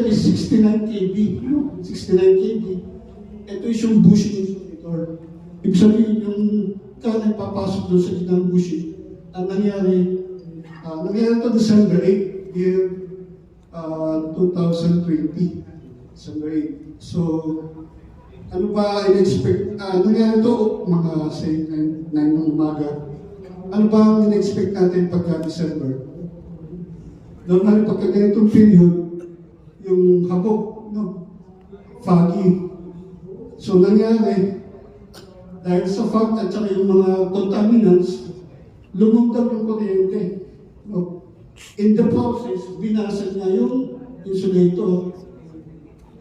is 69 kV. 69 kV. Ito is yung bushing insulator. Ibig sabihin, yung current papasok doon sa gitnang bushing. Ang nangyari ito December 8, year 2020. December 8. So, ano ba in-expect? Nangyari ito mga say 9 ng umaga. Ano ba ang in-expect natin pagka December? Normally, pagka ganitong period, yung habog, no? Foggy. So, nangyari, dahil sa fog at saka yung mga contaminants, lumugdang yung kuryente. No? In the process, binasag na yung insulator.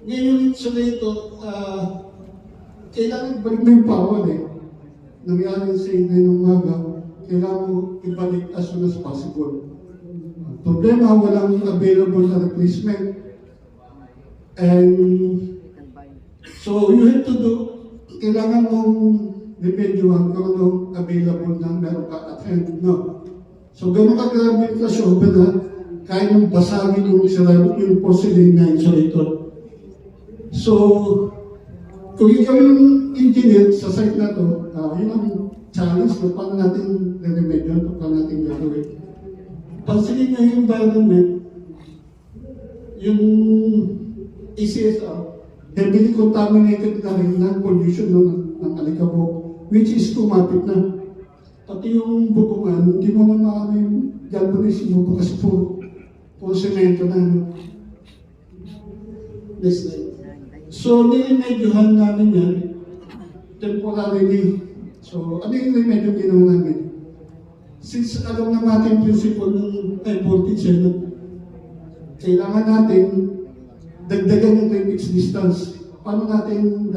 Ngayon yung insulator, kailangan ibalik mo yung power eh. Nangyari sa inyo ng umaga, kailangan mo ibalik as soon as possible. Problema, walang available na replacement. And so you have to do, kailangan mong remedyohan kung anong available na meron ka at hand. No. So gano'n ka grabe yung crossover na kaya nung basagin yung yung porcelain na insulator. So, kung ikaw yung engineer sa site na to, yun ang challenge na paano natin remedyohan, paano natin gagawin. Pansinin niyo yung environment, yung ACSR, heavily contaminated na rin ng pollution ng alikabok, which is kumapit na. Pati yung bubungan, hindi mo na maano yung galvanism mo kasi puro semento na. Next slide. So, niremedyohan namin yan temporarily. So, ano yung remedyo ginawa namin? Since alam na natin principle ng high voltage, kailangan natin dagdagan yung 10 distance. Paano natin